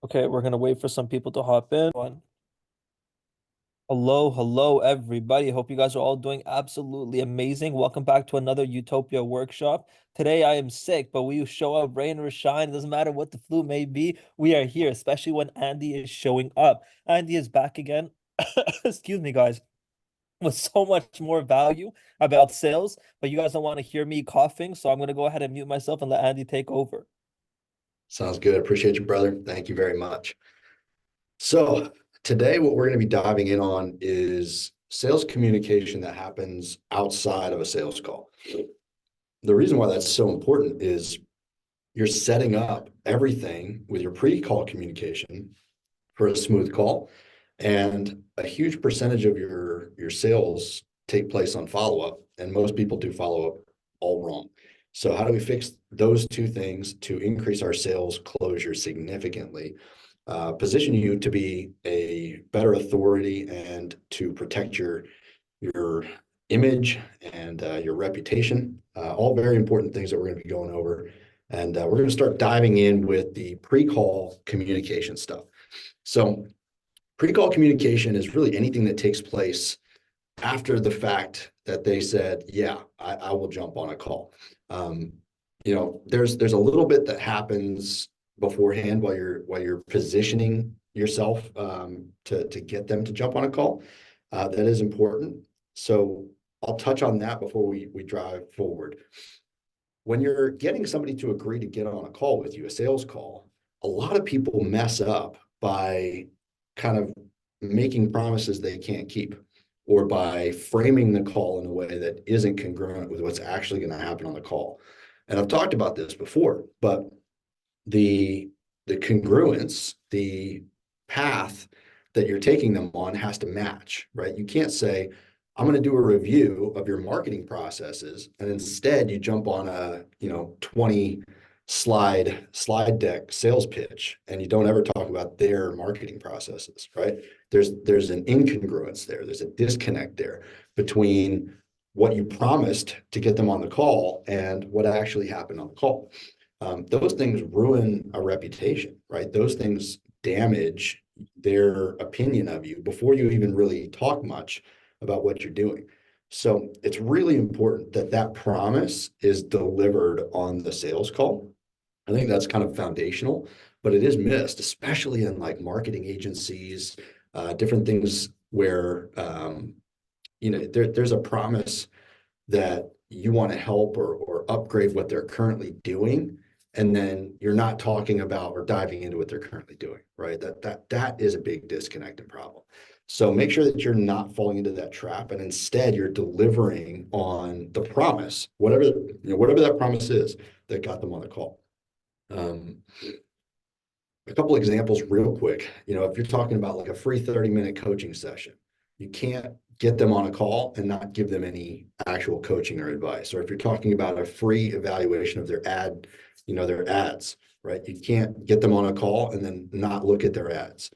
Okay, we're gonna wait for some people to hop in. Hello, hello, everybody. Hope you guys are all doing absolutely amazing. Welcome back to another Utopia workshop. Today I am sick, but we show up rain or shine. It doesn't matter what the flu may be. We are here, especially when Andy is showing up. Andy is back again. Excuse me, guys. With so much more value about sales, but you guys don't want to hear me coughing, so I'm gonna go ahead and mute myself and let Andy take over. Sounds good. Appreciate you, brother. Thank you very much. So today, what we're going to be diving in on is sales communication that happens outside of a sales call. The reason why that's so important is you're setting up everything with your pre-call communication for a smooth call, and a huge percentage of your sales take place on follow-up, and most people do follow-up all wrong. So how do we fix those two things to increase our sales closure significantly, position you to be a better authority and to protect your image and your reputation? All very important things that we're going to be going over. And we're going to start diving in with the pre-call communication stuff. So pre-call communication is really anything that takes place after the fact that they said, yeah, I will jump on a call. Um, there's a little bit that happens beforehand while you're positioning yourself to get them to jump on a call. That is important. So I'll touch on that before we drive forward. When you're getting somebody to agree to get on a call with you, a sales call, a lot of people mess up by kind of making promises they can't keep, or by framing the call in a way that isn't congruent with what's actually going to happen on the call. And I've talked about this before, but the the congruence, the path that you're taking them on has to match, right? You can't say, I'm going to do a review of your marketing processes, and instead you jump on a 20 slide deck sales pitch and you don't ever talk about their marketing processes, right? There's an incongruence there. There's a disconnect there between what you promised to get them on the call and what actually happened on the call. Those things ruin a reputation, right? Those things damage their opinion of you before you even really talk much about what you're doing. So it's really important that that promise is delivered on the sales call. I think that's kind of foundational, but it is missed, especially in like marketing agencies, different things where there's a promise that you want to help or upgrade what they're currently doing, and then you're not talking about or diving into what they're currently doing, right? That is a big disconnect and problem. So make sure that you're not falling into that trap, and instead you're delivering on the promise, whatever that promise is that got them on the call. Um, a couple examples real quick. If you're talking about like a free 30-minute coaching session, you can't get them on a call and not give them any actual coaching or advice. Or if you're talking about a free evaluation of their ads, right? You can't get them on a call and then not look at their ads.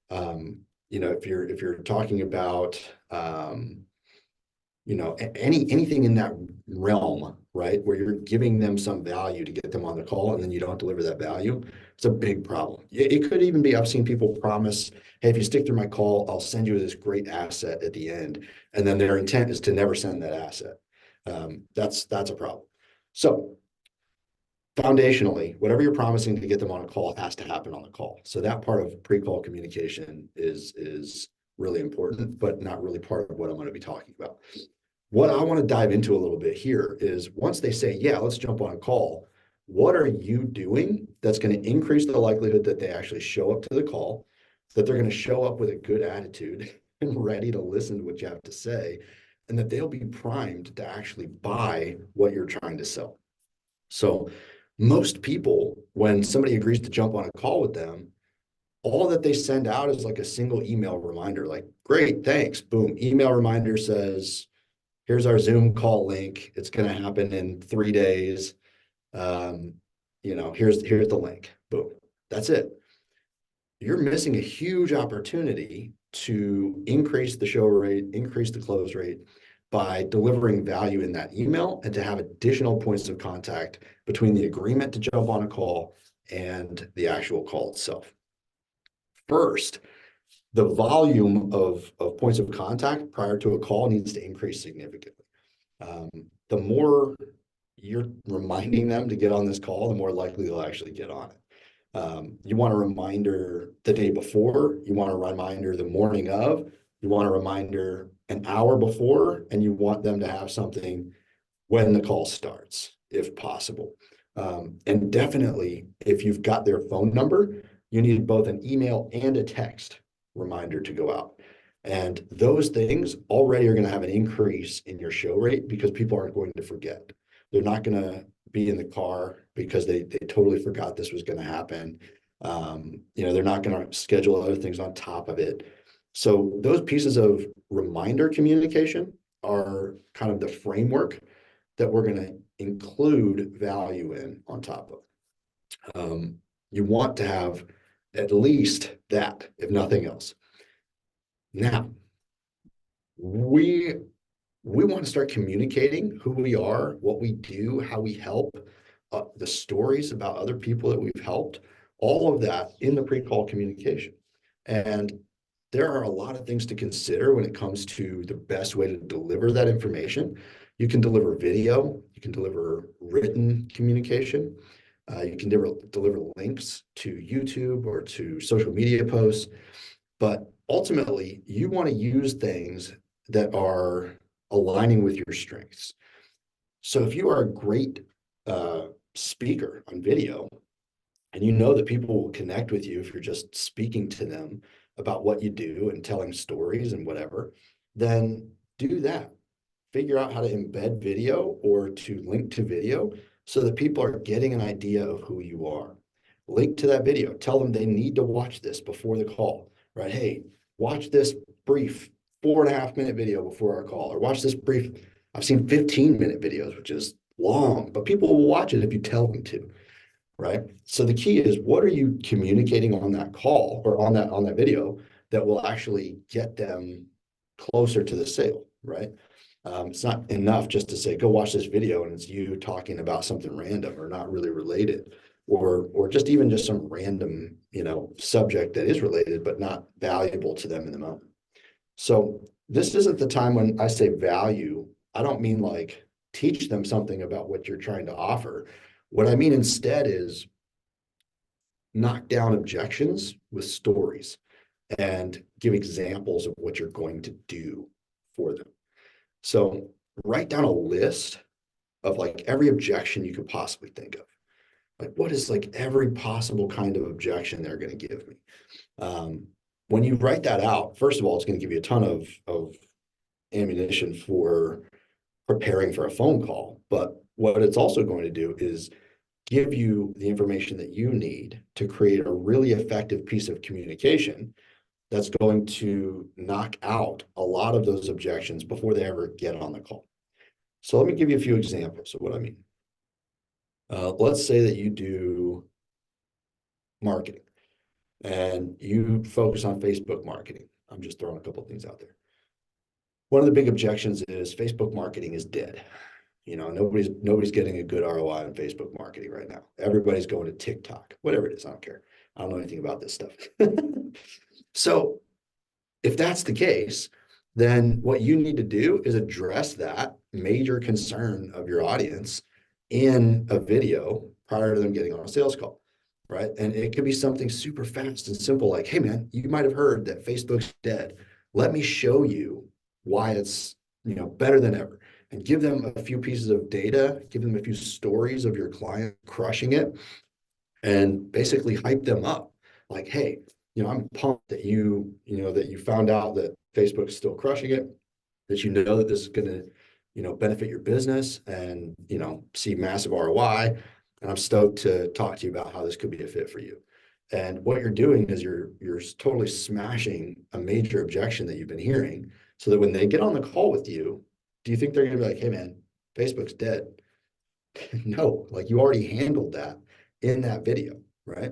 If you're talking about anything in that realm, right, where you're giving them some value to get them on the call and then you don't deliver that value, it's a big problem. It could even be, I've seen people promise, hey, if you stick through my call, I'll send you this great asset at the end. And then their intent is to never send that asset. That's a problem. So foundationally, whatever you're promising to get them on a call has to happen on the call. So that part of pre-call communication is really important, but not really part of what I'm going to be talking about. What I want to dive into a little bit here is, once they say, yeah, let's jump on a call, what are you doing that's going to increase the likelihood that they actually show up to the call, that they're going to show up with a good attitude and ready to listen to what you have to say, and that they'll be primed to actually buy what you're trying to sell? So most people, when somebody agrees to jump on a call with them, all that they send out is like a single email reminder, like, great, thanks, boom, email reminder says, here's our Zoom call link. It's going to happen in 3 days. Here's the link. Boom. That's it. You're missing a huge opportunity to increase the show rate, increase the close rate by delivering value in that email, and to have additional points of contact between the agreement to jump on a call and the actual call itself. First, the volume of points of contact prior to a call needs to increase significantly. Um, the more you're reminding them to get on this call, the more likely they'll actually get on it. You want a reminder the day before, you want a reminder the morning of, you want a reminder an hour before, and you want them to have something when the call starts, if possible. And definitely, if you've got their phone number, you need both an email and a text reminder to go out. And those things already are going to have an increase in your show rate because people aren't going to forget. They're not going to be in the car because they totally forgot this was going to happen. They're not going to schedule other things on top of it. So those pieces of reminder communication are kind of the framework that we're going to include value in on top of. You want to have at least that, if nothing else. Now, we want to start communicating who we are, what we do, how we help, the stories about other people that we've helped, all of that in the pre-call communication. And there are a lot of things to consider when it comes to the best way to deliver that information. You can deliver video, you can deliver written communication, you can deliver links to YouTube or to social media posts, but ultimately you want to use things that are aligning with your strengths. So if you are a great speaker on video, and you know that people will connect with you if you're just speaking to them about what you do and telling stories and whatever, then do that. Figure out how to embed video or to link to video so that people are getting an idea of who you are. Link to that video. Tell them they need to watch this before the call, right? Hey, watch this brief 4.5 minute video before our call, or watch this brief. I've seen 15-minute videos, which is long, but people will watch it if you tell them to, right? So the key is, what are you communicating on that call or on that video that will actually get them closer to the sale, right? It's not enough just to say, go watch this video and it's you talking about something random or not really related, or just even just some random, subject that is related but not valuable to them in the moment. So this isn't the time when I say value, I don't mean like teach them something about what you're trying to offer. What I mean instead is knock down objections with stories and give examples of what you're going to do for them. So write down a list of like every objection you could possibly think of. Like, what is like every possible kind of objection they're going to give me? When you write that out, first of all, it's going to give you a ton of ammunition for preparing for a phone call. But what it's also going to do is give you the information that you need to create a really effective piece of communication that's going to knock out a lot of those objections before they ever get on the call. So let me give you a few examples of what I mean. Let's say that you do marketing and you focus on Facebook marketing. I'm just throwing a couple of things out there. One of the big objections is Facebook marketing is dead. Nobody's getting a good ROI on Facebook marketing right now. Everybody's going to TikTok, whatever it is. I don't care. I don't know anything about this stuff. So if that's the case, then what you need to do is address that major concern of your audience in a video prior to them getting on a sales call, right? And it could be something super fast and simple, like, hey man, you might have heard that Facebook's dead. Let me show you why it's better than ever. And give them a few pieces of data, give them a few stories of your client crushing it, and basically hype them up. Like, hey, I'm pumped that you found out that Facebook's still crushing it, that that this is going to, benefit your business and, see massive ROI. And I'm stoked to talk to you about how this could be a fit for you. And what you're doing is you're totally smashing a major objection that you've been hearing, so that when they get on the call with you, do you think they're going to be like, hey man, Facebook's dead? No, like you already handled that in that video, right?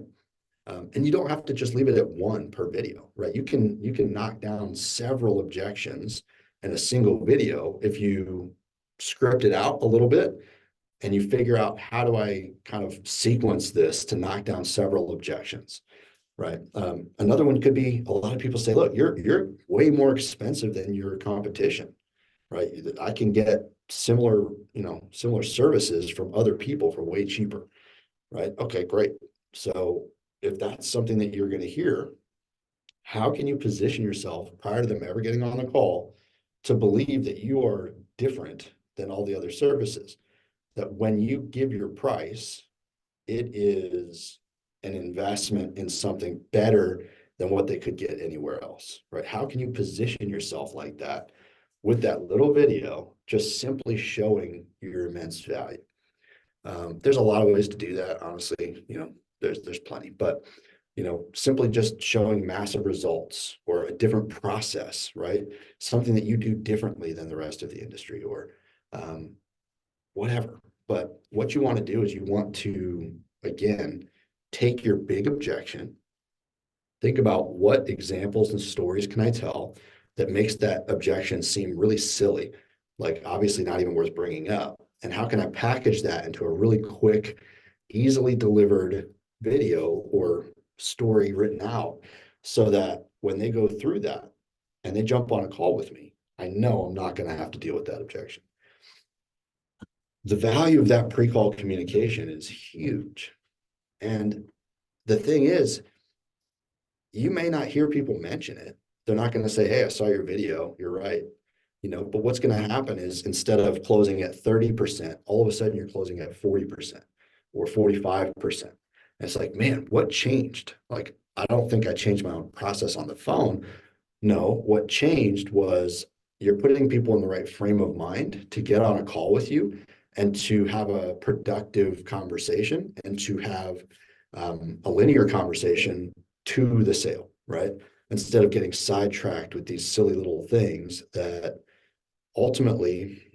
And you don't have to just leave it at one per video, right? You can knock down several objections in a single video if you script it out a little bit and you figure out, how do I kind of sequence this to knock down several objections? right? Another one could be a lot of people say, look, you're way more expensive than your competition, right? I can get similar, similar services from other people for way cheaper, right? Okay, great. So if that's something that you're going to hear, how can you position yourself prior to them ever getting on the call to believe that you are different than all the other services? That when you give your price, it is an investment in something better than what they could get anywhere else, right? How can you position yourself like that with that little video, just simply showing your immense value? There's a lot of ways to do that, honestly. There's plenty, but simply just showing massive results or a different process, right? Something that you do differently than the rest of the industry, or um, whatever. But what you want to do is you want to, again, take your big objection, think about what examples and stories can I tell that makes that objection seem really silly, like obviously not even worth bringing up. And how can I package that into a really quick, easily delivered video or story written out so that when they go through that and they jump on a call with me, I know I'm not going to have to deal with that objection. The value of that pre-call communication is huge. And the thing is, you may not hear people mention it. They're not going to say, hey, I saw your video. You're right. But what's going to happen is instead of closing at 30%, all of a sudden you're closing at 40% or 45%. And it's like, man, what changed? Like, I don't think I changed my own process on the phone. No, what changed was you're putting people in the right frame of mind to get on a call with you and to have a productive conversation and to have a linear conversation to the sale, right? Instead of getting sidetracked with these silly little things that ultimately,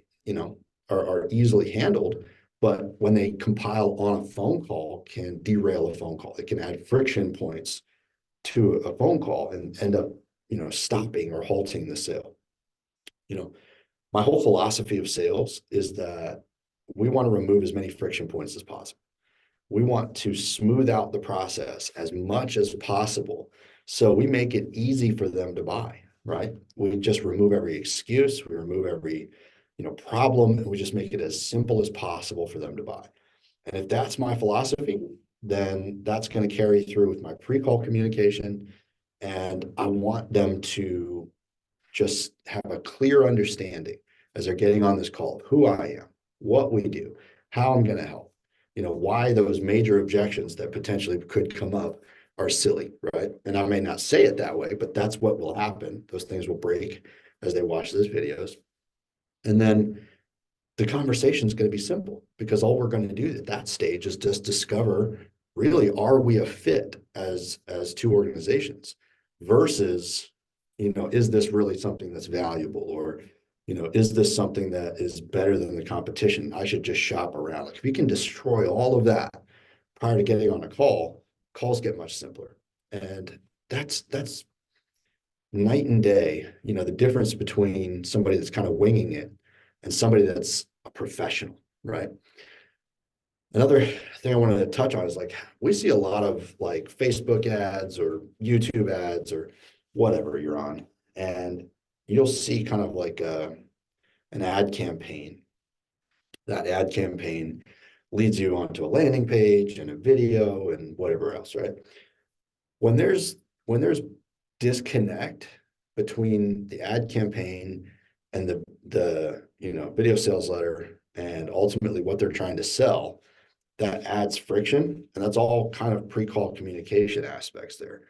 are easily handled, but when they compile on a phone call, can derail a phone call. It can add friction points to a phone call and end up, stopping or halting the sale. You know, my whole philosophy of sales is that we want to remove as many friction points as possible. We want to smooth out the process as much as possible. So we make it easy for them to buy, right? We just remove every excuse, we remove every, problem, and we just make it as simple as possible for them to buy. And if that's my philosophy, then that's going to carry through with my pre-call communication. And I want them to just have a clear understanding as they're getting on this call of who I am, what we do, how I'm going to help, why those major objections that potentially could come up are silly, right? And I may not say it that way, but that's what will happen. Those things will break as they watch those videos. And then the conversation is going to be simple because all we're going to do at that stage is just discover really, are we a fit as two organizations versus, is this really something that's valuable, or is this something that is better than the competition? I should just shop around. Like if we can destroy all of that prior to getting on a call, calls get much simpler. And that's night and day, the difference between somebody that's kind of winging it and somebody that's a professional, right? Another thing I wanted to touch on is like we see a lot of like Facebook ads or YouTube ads or whatever you're on, and you'll see kind of like an ad campaign. That ad campaign leads you onto a landing page and a video and whatever else, right? When there's disconnect between the ad campaign and the video sales letter and ultimately what they're trying to sell, that adds friction, and that's all kind of pre-call communication aspects there.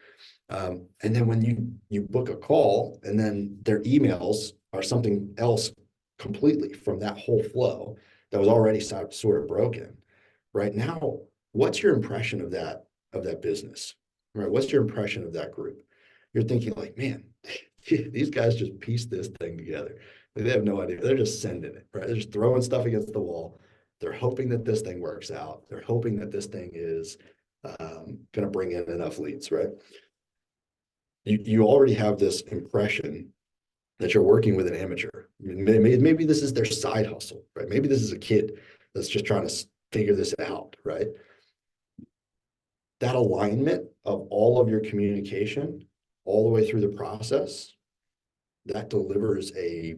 And then when you book a call and then their emails are something else completely from that whole flow that was already sort of broken, right? Now, what's your impression of that business, right? What's your impression of that group? You're thinking like, man, these guys just pieced this thing together. Like, they have no idea. They're just sending it, right? They're just throwing stuff against the wall. They're hoping that this thing works out. They're hoping that this thing is going to bring in enough leads, right? You already have this impression that you're working with an amateur. Maybe this is their side hustle, right? Maybe this is a kid that's just trying to figure this out, right? That alignment of all of your communication all the way through the process, that delivers a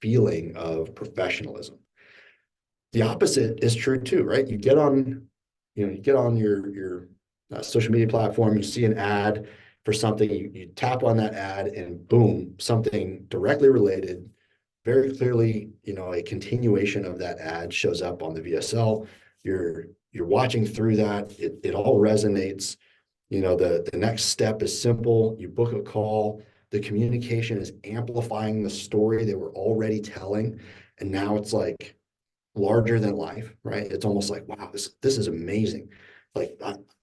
feeling of professionalism. The opposite is true too, right? You get on your social media platform, you see an ad for something, you tap on that ad, and boom, something directly related, very clearly, a continuation of that ad shows up on the VSL. You're watching through that. It all resonates. The next step is simple. You book a call. The communication is amplifying the story they were already telling, and now it's like larger than life, right? It's almost like, wow, this is amazing. Like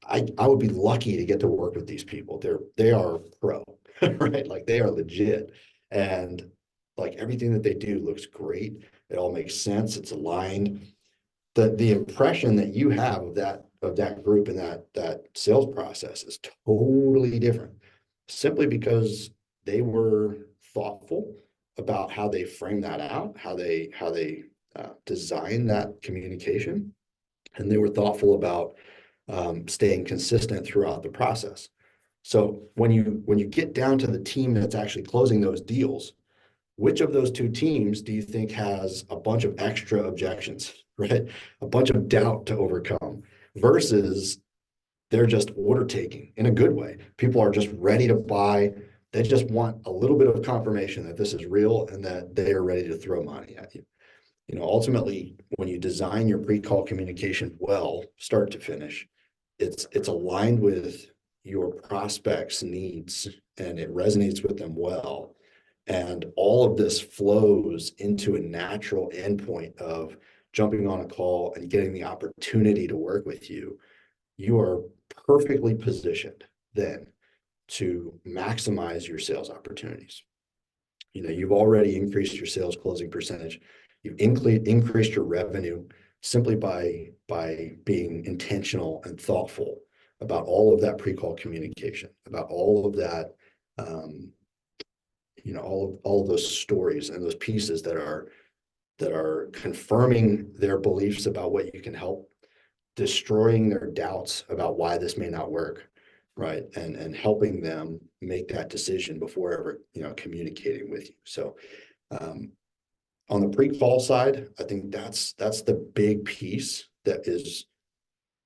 I would be lucky to get to work with these people. They are pro, right? Like they are legit. And like everything that they do looks great. It all makes sense. It's aligned. The impression that you have of that group and that sales process is totally different, simply because they were thoughtful about how they frame that out, how they design that communication, and they were thoughtful about staying consistent throughout the process. So when you get down to the team that's actually closing those deals, which of those two teams do you think has a bunch of extra objections, right? A bunch of doubt to overcome versus they're just order taking in a good way. People are just ready to buy. They just want a little bit of confirmation that this is real and that they are ready to throw money at you. Ultimately, when you design your pre-call communication well, start to finish, it's aligned with your prospects' needs and it resonates with them well. And all of this flows into a natural endpoint of jumping on a call and getting the opportunity to work with you. You are perfectly positioned then to maximize your sales opportunities. You've already increased your sales closing percentage. You've increased your revenue simply by being intentional and thoughtful about all of that pre-call communication, about all of that, all of those stories and those pieces that are confirming their beliefs about what you can help, destroying their doubts about why this may not work, right? And helping them make that decision before ever, communicating with you. So um, on the pre-qual side, I think that's the big piece that is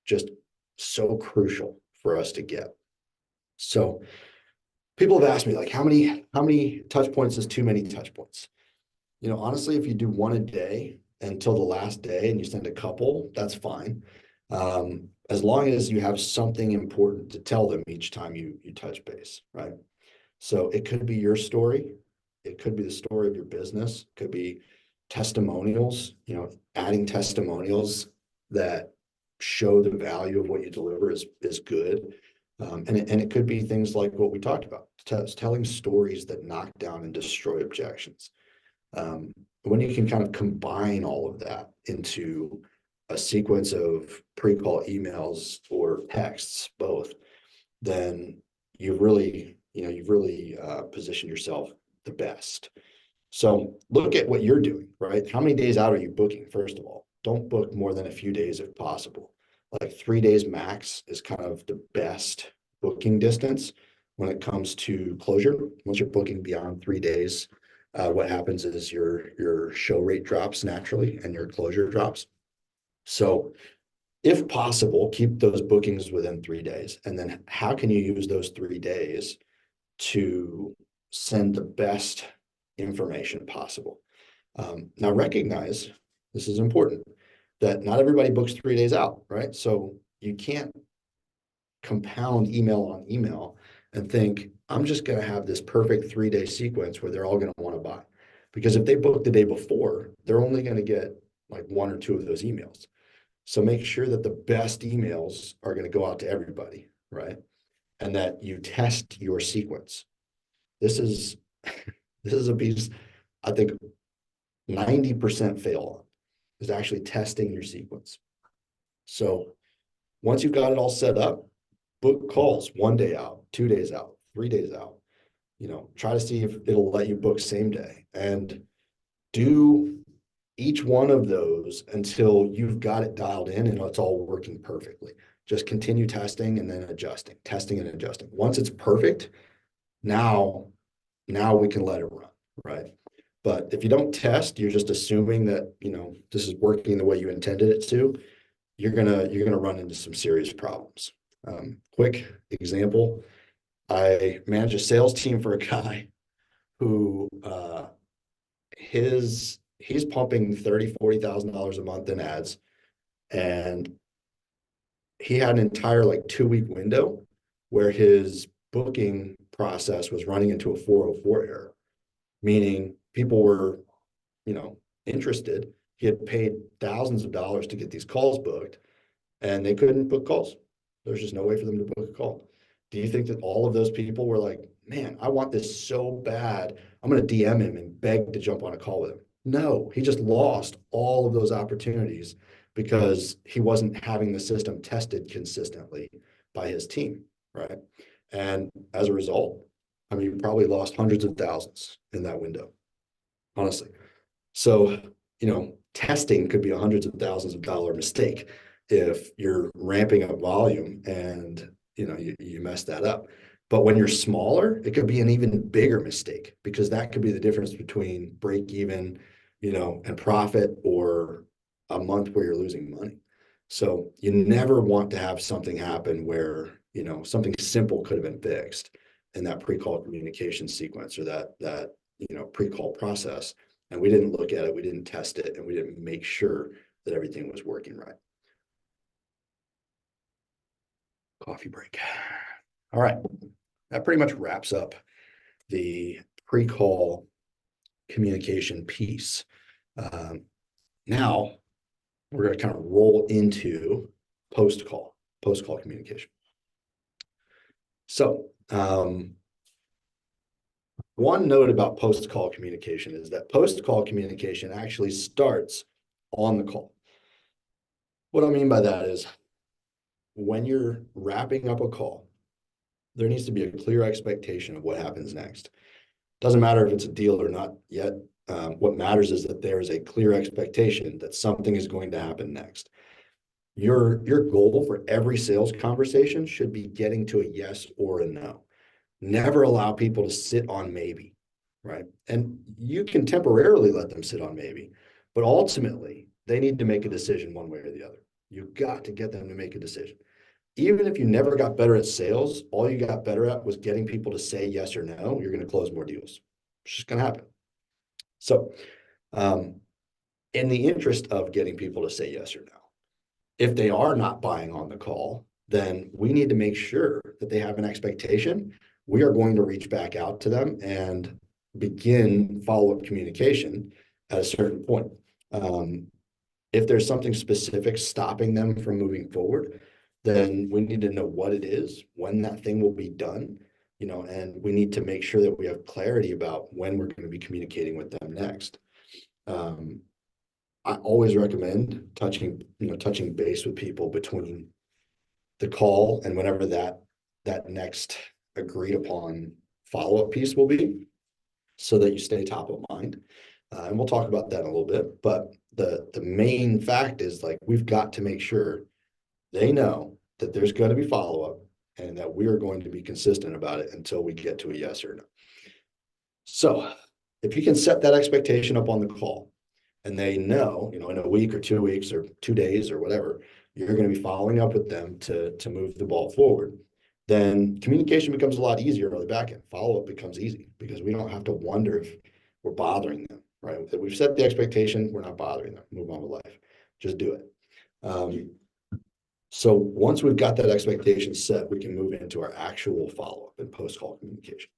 just so crucial for us to get. So people have asked me like, how many touch points is too many touch points? Honestly, if you do one a day until the last day and you send a couple, that's fine. As long as you have something important to tell them each time you touch base, right? So it could be your story. It could be the story of your business. It could be testimonials, adding testimonials that show the value of what you deliver is good. And it could be things like what we talked about, telling stories that knock down and destroy objections. When you can kind of combine all of that into a sequence of pre-call emails or texts, both, then you've really positioned yourself the best. So look at what you're doing, right? How many days out are you booking? First of all, don't book more than a few days if possible. Like 3 days max is kind of the best booking distance when it comes to closure. Once you're booking beyond 3 days, what happens is your show rate drops naturally and your closure drops. So if possible, keep those bookings within 3 days. And then how can you use those 3 days to send the best information possible? Now recognize, this is important, that not everybody books 3 days out, right? So you can't compound email on email and think, I'm just going to have this perfect 3-day sequence where they're all going to want to buy. Because if they book the day before, they're only going to get like one or two of those emails. So make sure that the best emails are going to go out to everybody, right? And that you test your sequence. This is this is a piece I think 90% fail on, is actually testing your sequence. So once you've got it all set up, book calls 1 day out, 2 days out, 3 days out. Try to see if it'll let you book same day and do each one of those until you've got it dialed in and it's all working perfectly. just continue testing and then adjusting, testing and adjusting. Once it's perfect, now now we can let it run, right? But if you don't test, you're just assuming that, this is working the way you intended it to, you're gonna run into some serious problems. Quick example, I manage a sales team for a guy who he's pumping 30, $40,000 a month in ads, and he had an entire like 2 week window where his booking process was running into a 404 error, meaning people were, interested. He had paid thousands of dollars to get these calls booked, and they couldn't book calls. There's just no way for them to book a call. Do you think that all of those people were like, man, I want this so bad, I'm going to DM him and beg to jump on a call with him? No, he just lost all of those opportunities because he wasn't having the system tested consistently by his team, right? And as a result, I mean, you probably lost hundreds of thousands in that window, honestly. So, testing could be a hundreds of thousands of dollar mistake if you're ramping up volume and you mess that up. But when you're smaller, it could be an even bigger mistake because that could be the difference between break even, and profit, or a month where you're losing money. So you never want to have something happen where, something simple could have been fixed in that pre-call communication sequence, or that pre-call process, and we didn't look at it, we didn't test it, and we didn't make sure that everything was working right. Coffee break. All right, that pretty much wraps up the pre-call communication piece. Now we're going to kind of roll into post-call communication. So one note about post-call communication is that post-call communication actually starts on the call. What I mean by that is, when you're wrapping up a call, there needs to be a clear expectation of what happens next. Doesn't matter if it's a deal or not yet. What matters is that there is a clear expectation that something is going to happen next. Your goal for every sales conversation should be getting to a yes or a no. Never allow people to sit on maybe, right? And you can temporarily let them sit on maybe, but ultimately they need to make a decision one way or the other. You've got to get them to make a decision. Even if you never got better at sales, all you got better at was getting people to say yes or no, you're going to close more deals. It's just going to happen. So, in the interest of getting people to say yes or no, if they are not buying on the call, then we need to make sure that they have an expectation. We are going to reach back out to them and begin follow-up communication at a certain point. If there's something specific stopping them from moving forward, then we need to know what it is, when that thing will be done, and we need to make sure that we have clarity about when we're going to be communicating with them next. I always recommend touching base with people between the call and whenever that next agreed upon follow-up piece will be, so that you stay top of mind. And we'll talk about that in a little bit. But the main fact is, like, we've got to make sure they know that there's going to be follow-up and that we are going to be consistent about it until we get to a yes or no. So if you can set that expectation up on the call, and they know, in a week or 2 weeks or 2 days or whatever, you're going to be following up with them to move the ball forward, then communication becomes a lot easier on the back end. Follow-up becomes easy because we don't have to wonder if we're bothering them, right? If we've set the expectation, we're not bothering them. Move on with life. Just do it. So once we've got that expectation set, we can move into our actual follow-up and post-call communication.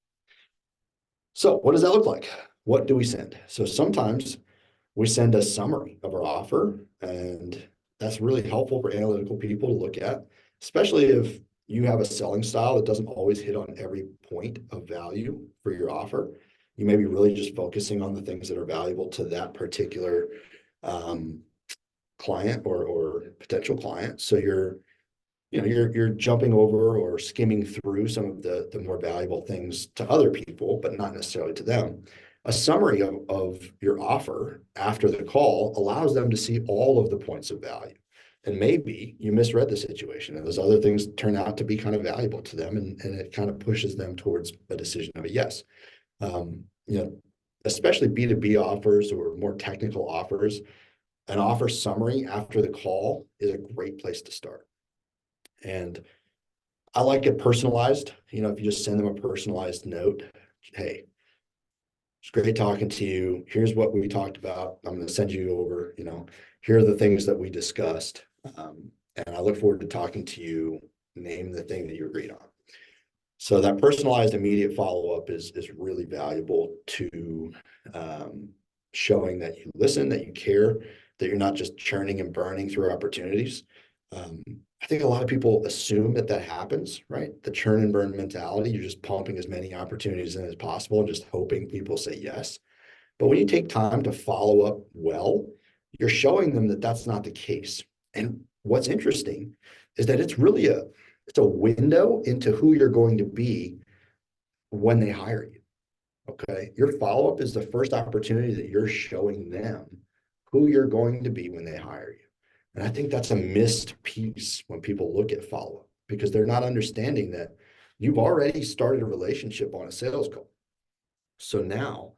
So what does that look like? What do we send? So sometimes we send a summary of our offer, and that's really helpful for analytical people to look at, especially if you have a selling style that doesn't always hit on every point of value for your offer. You may be really just focusing on the things that are valuable to that particular client or potential client. So you're jumping over or skimming through some of the more valuable things to other people, but not necessarily to them. A summary of your offer after the call allows them to see all of the points of value. And maybe you misread the situation and those other things turn out to be kind of valuable to them, and it kind of pushes them towards a decision of a yes. You know, especially B2B offers or more technical offers, an offer summary after the call is a great place to start. And I like it personalized. You know, if you just send them a personalized note, hey, it's great talking to you. Here's what we talked about. I'm going to send you over, here are the things that we discussed. And I look forward to talking to you. Name the thing that you agreed on. So that personalized immediate follow-up is really valuable to showing that you listen, that you care, that you're not just churning and burning through opportunities. Um, I think a lot of people assume that that happens, right? The churn and burn mentality, you're just pumping as many opportunities in as possible and just hoping people say yes. But when you take time to follow up well, you're showing them that that's not the case. And what's interesting is that it's a window into who you're going to be when they hire you. Okay. Your follow up is the first opportunity that you're showing them who you're going to be when they hire you. And I think that's a missed piece when people look at follow up because they're not understanding that you've already started a relationship on a sales call. So now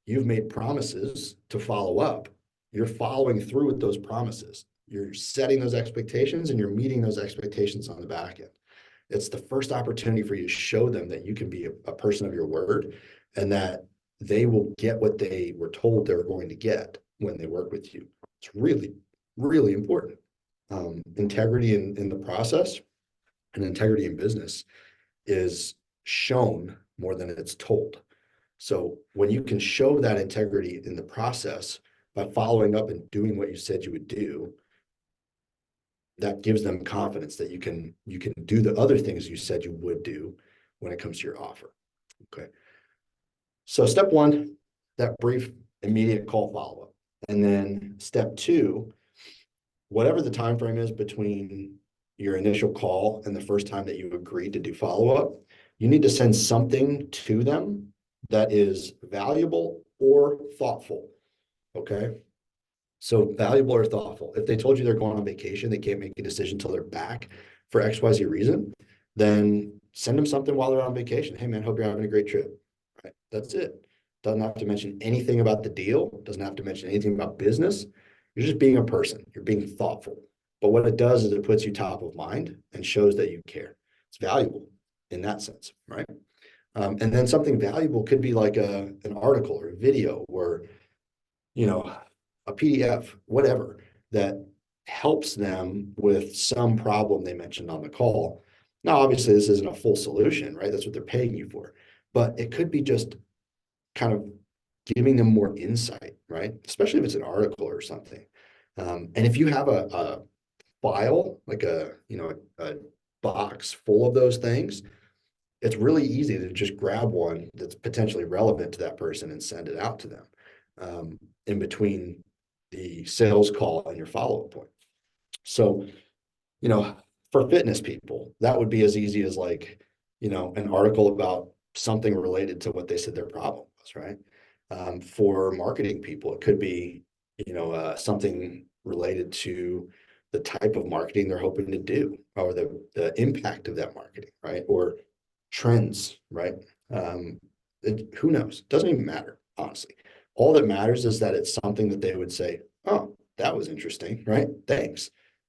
you've made promises to follow up. You're following through with those promises. You're setting those expectations and you're meeting those expectations on the back end. It's the first opportunity for you to show them that you can be a person of your word and that they will get what they were told they're going to get when they work with you. It's really, really important. Integrity in the process and integrity in business is shown more than it's told. So when you can show that integrity in the process by following up and doing what you said you would do, that gives them confidence that you can do the other things you said you would do when it comes to your offer. Okay. So step one, that brief immediate call follow-up. And then step two, whatever the time frame is between your initial call and the first time that you agreed to do follow-up, you need to send something to them that is valuable or thoughtful. Okay. So valuable or thoughtful. If they told you they're going on vacation, they can't make a decision until they're back for XYZ reason, then send them something while they're on vacation. Hey man, hope you're having a great trip. Right. That's it. Doesn't have to mention anything about the deal, doesn't have to mention anything about business. You're just being a person. You're being thoughtful. But what it does is it puts you top of mind and shows that you care. It's valuable in that sense, right? And then something valuable could be like an article or a video or you know, a PDF, whatever, that helps them with some problem they mentioned on the call. Now, obviously, this isn't a full solution, right? That's what they're paying you for. But it could be just kind of giving them more insight, right? Especially if it's an article or something. And if you have a file, like a box full of those things, it's really easy to just grab one that's potentially relevant to that person and send it out to them in between the sales call and your follow-up point. So, for fitness people, that would be as easy as like, an article about something related to what they said their problem was, right? For marketing people, it could be, something related to the type of marketing they're hoping to do or the impact of that marketing, right? Or trends, right? Who knows? Doesn't even matter, honestly. All that matters is that it's something that they would say, oh, that was interesting, right? Thanks.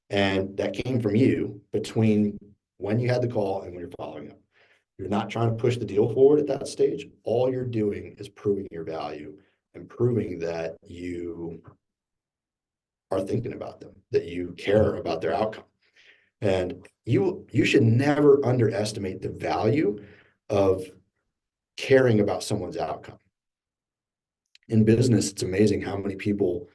And that came from you between when you had the call and when you're following up. You're not trying to push the deal forward at that stage. All you're doing is proving your value and proving that you are thinking about them, that you care about their outcome. And you should never underestimate the value of caring about someone's outcome. In business, it's amazing how many people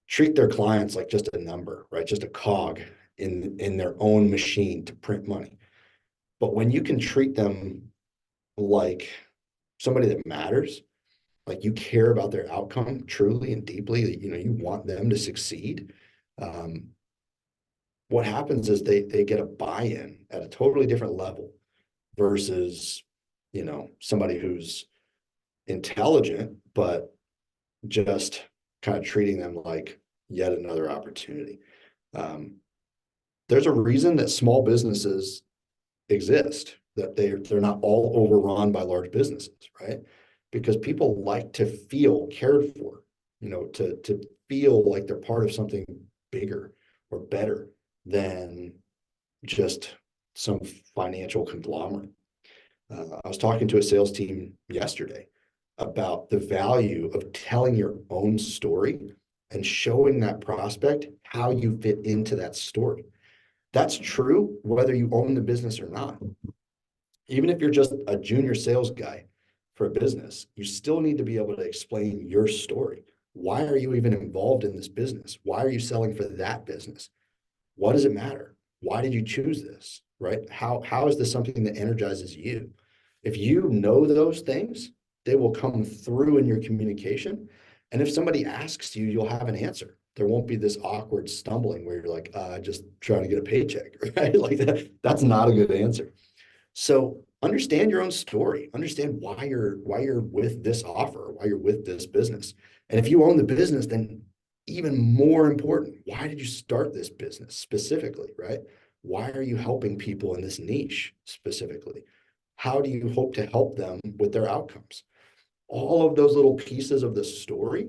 treat their clients like just a number, right? Just a cog in their own machine to print money. But when you can treat them like somebody that matters, like you care about their outcome truly and deeply, that you want them to succeed. Um, what happens is they get a buy-in at a totally different level versus, somebody who's intelligent, but just kind of treating them like yet another opportunity. Um, There's a reason that small businesses exist, that they're not all overrun by large businesses, right? Because people like to feel cared for, to feel like they're part of something bigger or better than just some financial conglomerate. I was talking to a sales team yesterday about the value of telling your own story and showing that prospect how you fit into that story. That's true whether you own the business or not. Even if you're just a junior sales guy for a business, you still need to be able to explain your story. Why are you even involved in this business? Why are you selling for that business? What does it matter? Why did you choose this? Right? How is this something that energizes you? If you know those things, they will come through in your communication. And if somebody asks you, you'll have an answer. There won't be this awkward stumbling where you're like, just trying to get a paycheck, right? Like that's not a good answer. So understand your own story. Understand why you're with this offer, why you're with this business. And if you own the business, then even more important, why did you start this business specifically, right? Why are you helping people in this niche specifically? How do you hope to help them with their outcomes? All of those little pieces of the story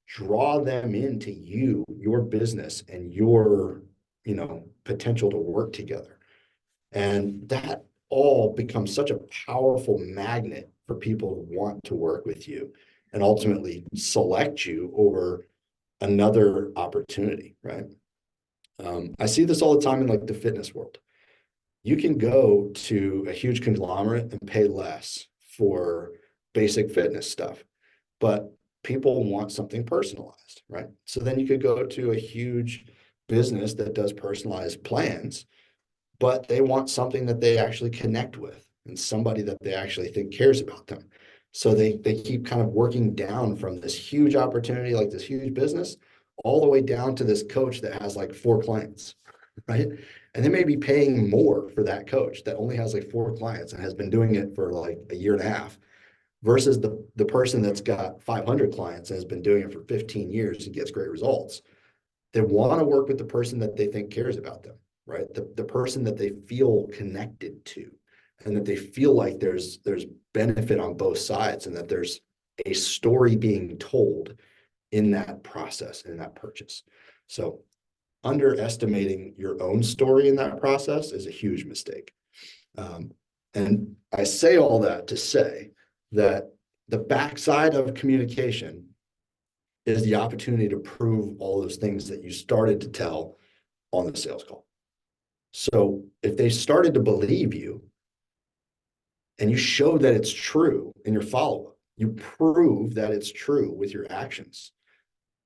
draw them into you, your business, and your, potential to work together. And that all becomes such a powerful magnet for people to want to work with you and ultimately select you over another opportunity, right? I see this all the time in like the fitness world. You can go to a huge conglomerate and pay less for basic fitness stuff, but people want something personalized, right? So then you could go to a huge business that does personalized plans, but they want something that they actually connect with and somebody that they actually think cares about them. So they keep kind of working down from this huge opportunity, like this huge business, all the way down to this coach that has like 4 clients, right? And they may be paying more for that coach that only has like 4 clients and has been doing it for like a year and a half versus the person that's got 500 clients and has been doing it for 15 years and gets great results. They want to work with the person that they think cares about them, right? The person that they feel connected to and that they feel like there's benefit on both sides and that there's a story being told in that process, in that purchase. So underestimating your own story in that process is a huge mistake. Um, and I say all that to say that the backside of communication is the opportunity to prove all those things that you started to tell on the sales call. So if they started to believe you and you show that it's true in your follow-up, you prove that it's true with your actions.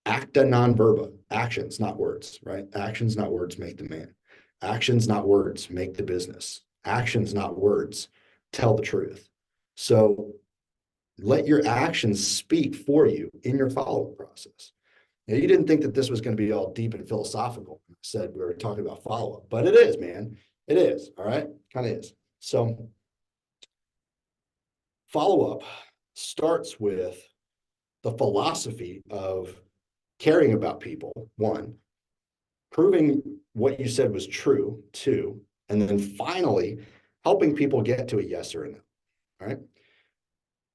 Acta non verba, actions, not words, right? Actions, not words, make the man. Actions, not words, make the business. Actions, not words, tell the truth. So let your actions speak for you in your follow-up process. Now, you didn't think that this was going to be all deep and philosophical. I said we were talking about follow-up, but it is, man. It is. All right. Kind of is. So follow-up starts with the philosophy of caring about people, one, proving what you said was true, two, and then finally helping people get to a yes or a no. All right.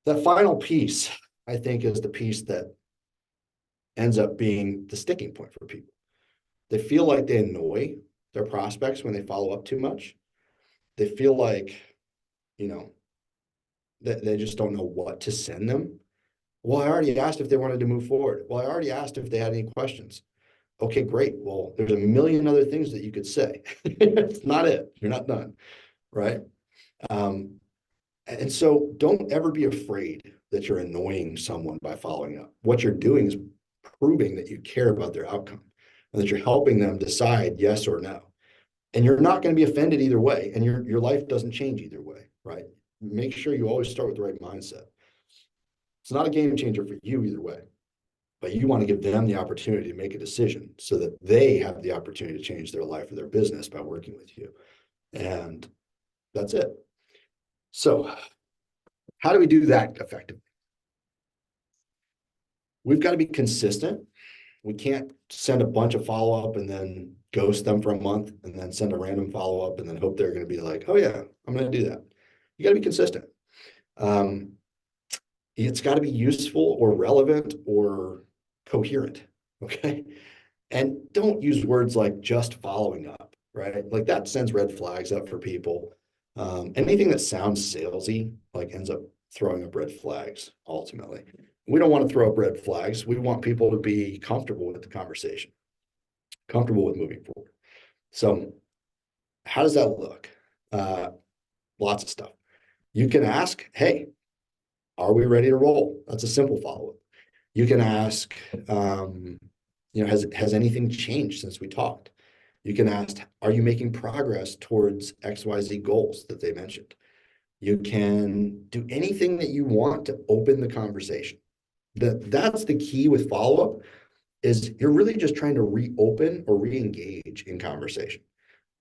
That final piece, I think, is the piece that ends up being the sticking point for people. They feel like they annoy their prospects when they follow up too much. They feel like, you know, that they just don't know what to send them. Well, I already asked if they wanted to move forward. Well, I already asked if they had any questions. Okay, great. Well, there's a million other things that you could say. It's not it. You're not done, right? Um, and so don't ever be afraid that you're annoying someone by following up. What you're doing is proving that you care about their outcome and that you're helping them decide yes or no. And you're not going to be offended either way. And your life doesn't change either way, right? Make sure you always start with the right mindset. It's not a game changer for you either way, but you want to give them the opportunity to make a decision so that they have the opportunity to change their life or their business by working with you. And that's it. So how do we do that effectively? We've got to be consistent. We can't send a bunch of follow-up and then ghost them for a month and then send a random follow-up and then hope they're going to be like, oh yeah, I'm going to do that. You got to be consistent. Um, it's got to be useful or relevant or coherent. Okay. And don't use words like just following up, right? Like that sends red flags up for people. Anything that sounds salesy like ends up throwing up red flags ultimately. We don't want to throw up red flags. We want people to be comfortable with the conversation, comfortable with moving forward. So how does that look? Uh, Lots of stuff. You can ask, hey, are we ready to roll? That's a simple follow-up. You can ask, has anything changed since we talked? You can ask, are you making progress towards XYZ goals that they mentioned? You can do anything that you want to open the conversation. That's the key with follow-up is you're really just trying to reopen or re-engage in conversation.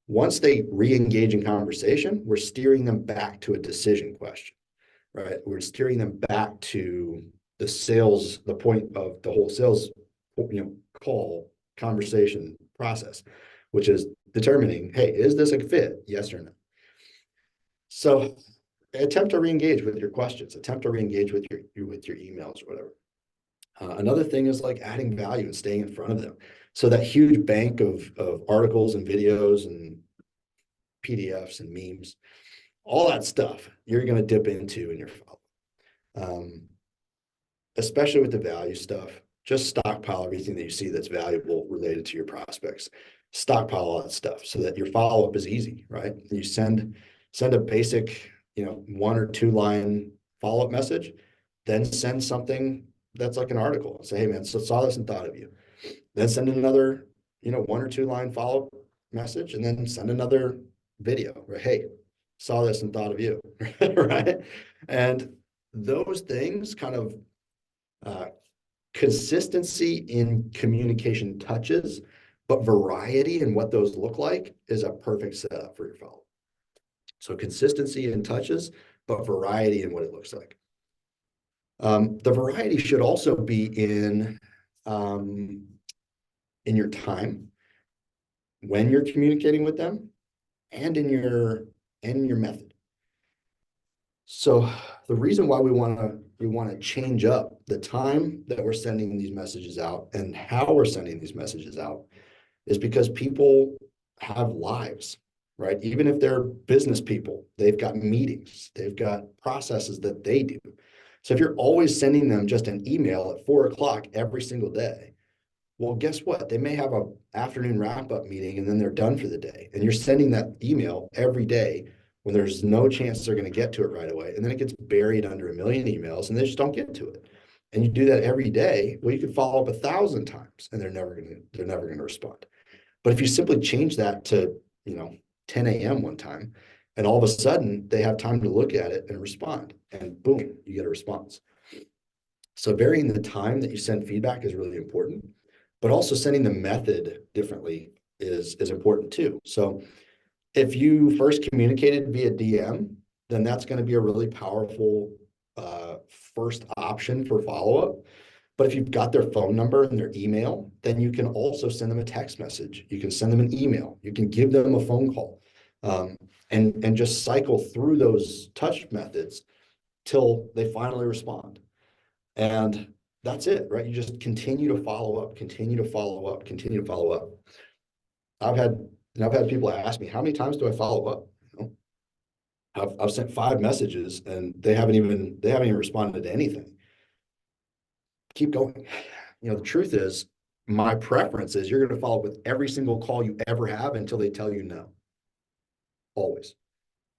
Once they re-engage in conversation, we're steering them back to a decision question, right? We're steering them back to the point of the whole sales, call conversation process, which is determining, hey, is this a fit? Yes or no. So attempt to re-engage with your questions, attempt to re-engage with your emails or whatever. Another thing is like adding value and staying in front of them. So that huge bank of articles and videos and PDFs and memes, all that stuff you're going to dip into in your follow. Um, Especially with the value stuff, just stockpile everything that you see that's valuable related to your prospects. Stockpile all that stuff so that your follow-up is easy, right? You send a basic, 1 or 2 line follow-up message, then send something that's like an article. Say, hey man, so saw this and thought of you. Then send another, 1 or 2 line follow-up message, and then send another video, right? Hey, saw this and thought of you, right? And those things kind of uh, consistency in communication touches, but variety in what those look like is a perfect setup for your follow. So consistency in touches, but variety in what it looks like. The variety should also be in your time when you're communicating with them and in your method. So the reason why we want to change up the time that we're sending these messages out and how we're sending these messages out is because people have lives, right? Even if they're business people, they've got meetings, they've got processes that they do. So if you're always sending them just an email at 4 o'clock every single day, well, guess what? They may have a afternoon wrap-up meeting and then they're done for the day. And you're sending that email every day when there's no chance they're going to get to it right away. And then it gets buried under a million emails and they just don't get to it. And you do that every day, well, you could follow up 1,000 times and they're never going to respond. But if you simply change that to, 10 a.m. one time, and all of a sudden they have time to look at it and respond, and boom, you get a response. So varying the time that you send feedback is really important, but also sending the method differently is important too. So if you first communicated via DM, then that's going to be a really powerful first option for follow-up. But if you've got their phone number and their email, then you can also send them a text message. You can send them an email. You can give them a phone call, um, and just cycle through those touch methods till they finally respond. And that's it, right? You just continue to follow up, continue to follow up, continue to follow up. I've had I've had people ask me, how many times do I follow up? I've sent 5 messages and they haven't even responded to anything. Keep going. The truth is, my preference is you're going to follow up with every single call you ever have until they tell you no. Always.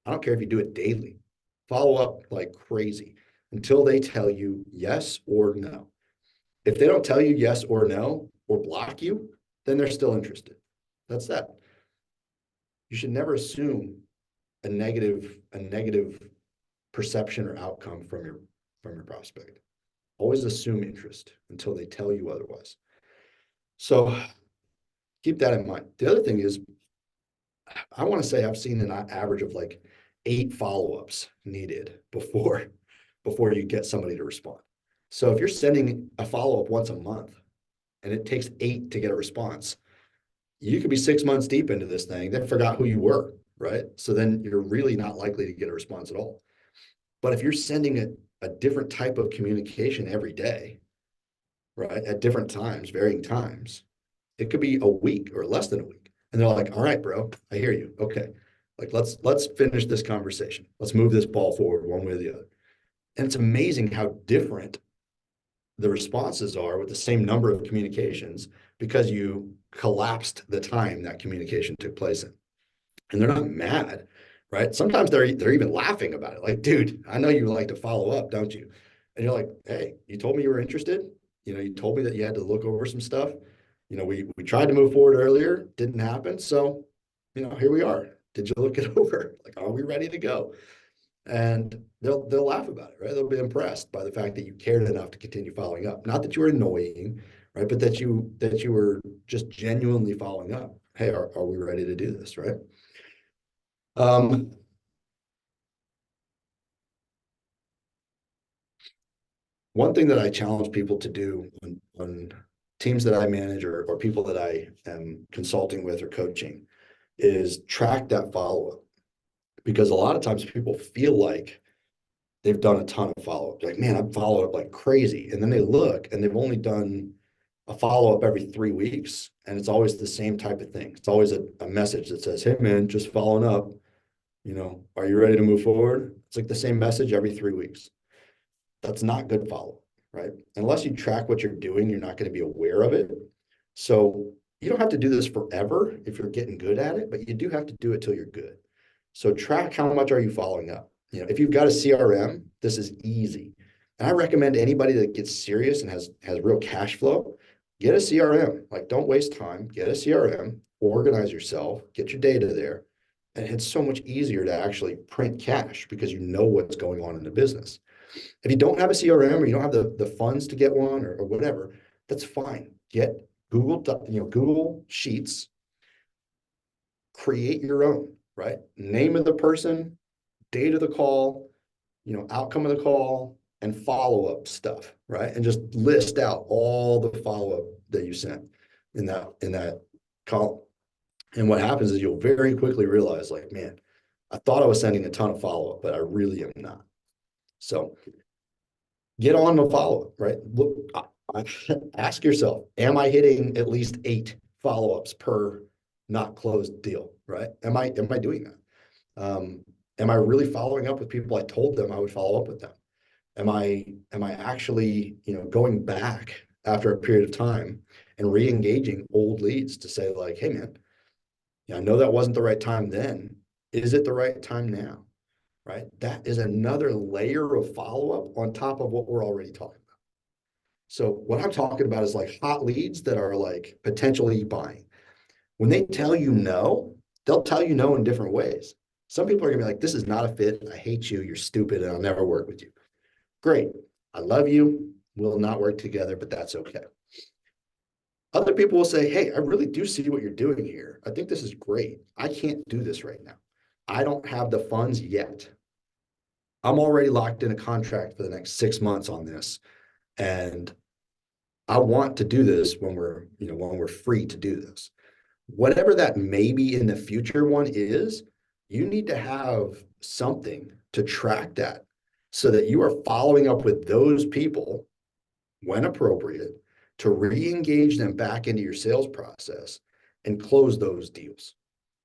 I don't care if you do it daily. Follow up like crazy until they tell you yes or no. If they don't tell you yes or no or block you, then they're still interested. That's that. You should never assume a negative perception or outcome from your prospect. Always assume interest until they tell you otherwise. So keep that in mind. The other thing is, I want to say I've seen an average of like 8 follow-ups needed before you get somebody to respond. So if you're sending a follow-up once a month and it takes 8 to get a response, you could be 6 months deep into this thing, then forgot who you were, right? So then you're really not likely to get a response at all. But if you're sending a different type of communication every day, right, at different times, varying times, it could be a week or less than a week. And they're like, all right, bro, I hear you. Okay. Like let's finish this conversation. Let's move this ball forward one way or the other. And it's amazing how different the responses are with the same number of communications because you collapsed the time that communication took place in. And they're not mad, right? Sometimes they're even laughing about it. Like, dude, I know you like to follow up, don't you? And you're like, hey, you told me you were interested. You told me that you had to look over some stuff. We tried to move forward earlier, didn't happen. So, here we are. Did you look it over? Like, are we ready to go? And they'll laugh about it, right? They'll be impressed by the fact that you cared enough to continue following up. Not that you were annoying, right? But that you were just genuinely following up. Hey, are we ready to do this, right? Um, One thing that I challenge people to do on teams that I manage or people that I am consulting with or coaching is track that follow-up. Because a lot of times people feel like they've done a ton of follow-up. Like, man, I've followed up like crazy. And then they look and they've only done a follow-up every 3 weeks. And it's always the same type of thing. It's always a message that says, hey man, just following up, are you ready to move forward? It's like the same message every 3 weeks. That's not good follow-up, right? Unless you track what you're doing, you're not going to be aware of it. So you don't have to do this forever if you're getting good at it, but you do have to do it till you're good. So track how much are you following up. If you've got a CRM, this is easy. And I recommend anybody that gets serious and has real cash flow, get a CRM. Like, don't waste time. Get a CRM, organize yourself, get your data there. And it's so much easier to actually print cash because you know what's going on in the business. If you don't have a CRM or you don't have the funds to get one or whatever, that's fine. Get Google Sheets, create your own, right? Name of the person, date of the call, outcome of the call, and follow-up stuff, right? And just list out all the follow-up that you sent in that column. And what happens is you'll very quickly realize, like, man, I thought I was sending a ton of follow-up, but I really am not. So get on the follow-up, right? Look, ask yourself, am I hitting at least 8 follow-ups per not closed deal, right? Am I doing that? Am I really following up with people I told them I would follow up with them? Am I actually, going back after a period of time and re-engaging old leads to say like, hey man, I know that wasn't the right time then. Is it the right time now? Right? That is another layer of follow-up on top of what we're already talking about. So what I'm talking about is like hot leads that are like potentially buying. When they tell you no, they'll tell you no in different ways. Some people are gonna be like, this is not a fit. I hate you. You're stupid and I'll never work with you. Great. I love you. We'll not work together, but that's okay. Other people will say, hey, I really do see what you're doing here. I think this is great. I can't do this right now. I don't have the funds yet. I'm already locked in a contract for the next 6 months on this. And I want to do this when we're free to do this. Whatever that maybe in the future one is, you need to have something to track that so that you are following up with those people when appropriate to re-engage them back into your sales process and close those deals.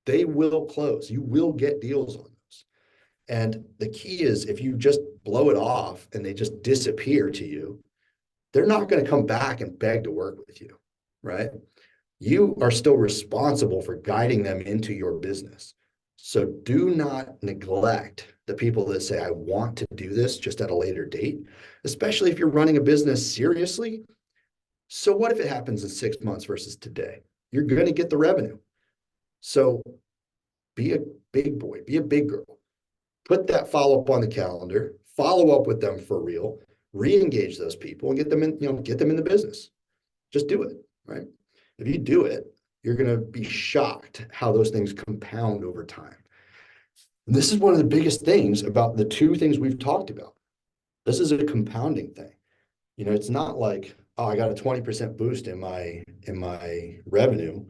They will close. You will get deals on those. And the key is if you just blow it off and they just disappear to you, they're not going to come back and beg to work with you, right? You are still responsible for guiding them into your business. So do not neglect the people that say, I want to do this just at a later date, especially if you're running a business seriously. So what if it happens in 6 months versus today? You're going to get the revenue. So be a big boy, be a big girl. Put that follow up on the calendar, follow up with them for real, re-engage those people and get them in the business. Just do it, right? If you do it, you're going to be shocked how those things compound over time. And this is one of the biggest things about the two things we've talked about. This is a compounding thing. It's not like, oh, I got a 20% boost in my revenue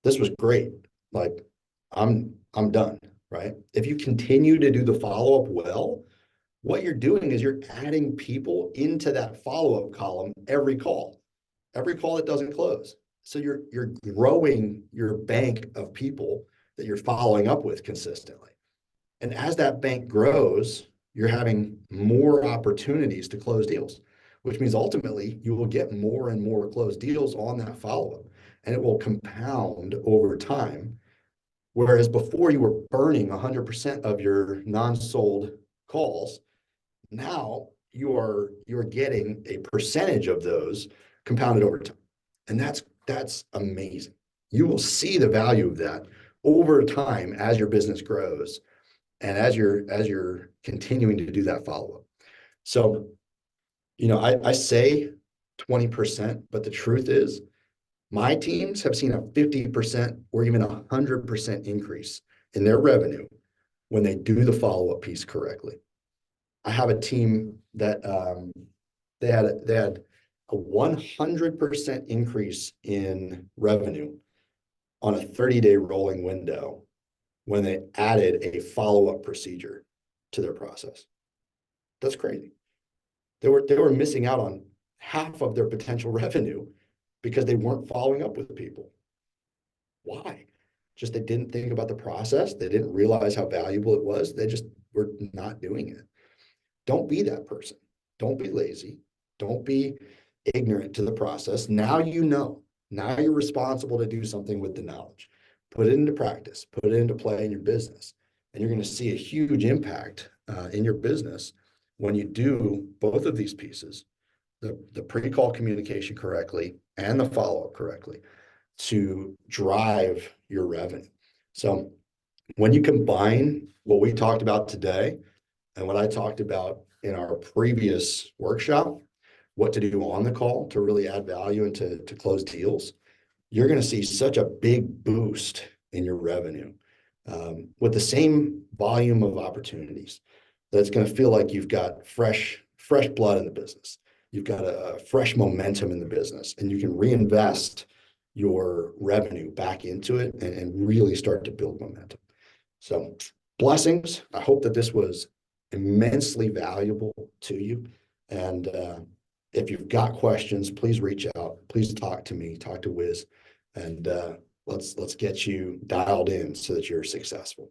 this was great. Like I'm done, right? If you continue to do the follow-up well, what you're doing is you're adding people into that follow-up column every call that doesn't close. So you're growing your bank of people that you're following up with consistently. And as that bank grows, you're having more opportunities to close deals, which means ultimately you will get more and more closed deals on that follow-up, and it will compound over time. Whereas before you were burning 100% of your non-sold calls, now you're getting a percentage of those compounded over time. And that's amazing. You will see the value of that over time as your business grows and as you're continuing to do that follow-up. So, I say 20%, but the truth is my teams have seen a 50% or even 100% increase in their revenue when they do the follow-up piece correctly. I have a team that they had a 100% increase in revenue on a 30-day rolling window when they added a follow-up procedure to their process. That's crazy. They were missing out on half of their potential revenue because they weren't following up with people. Why? Just they didn't think about the process. They didn't realize how valuable it was. They just were not doing it. Don't be that person. Don't be lazy. Don't be ignorant to the process. Now you know. Now you're responsible to do something with the knowledge. Put it into practice, put it into play in your business. And you're going to see a huge impact in your business when you do both of these pieces, the pre-call communication correctly and the follow-up correctly to drive your revenue. So when you combine what we talked about today and what I talked about in our previous workshop, what to do on the call to really add value and to close deals, you're going to see such a big boost in your revenue with the same volume of opportunities. That's going to feel like you've got fresh blood in the business. You've got a fresh momentum in the business, and you can reinvest your revenue back into it and really start to build momentum. So blessings. I hope that this was immensely valuable to you. And if you've got questions, please reach out. Please talk to me, talk to Wiz, and let's get you dialed in so that you're successful.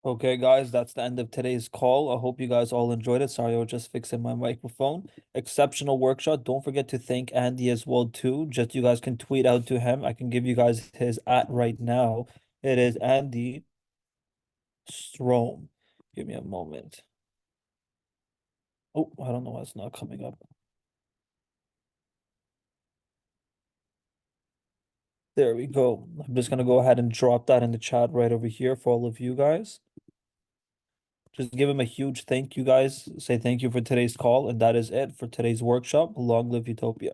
Okay, guys, that's the end of today's call. I hope you guys all enjoyed it. Sorry, I was just fixing my microphone. Exceptional workshop. Don't forget to thank Andy as well too. Just you guys can tweet out to him. I can give you guys his at right now. It is Andy Strohm. Give me a moment. Oh, I don't know why it's not coming up. There we go. I'm just gonna go ahead and drop that in the chat right over here for all of you guys. Just give him a huge thank you, guys. Say thank you for today's call, and that is it for today's workshop. Long live Utopia.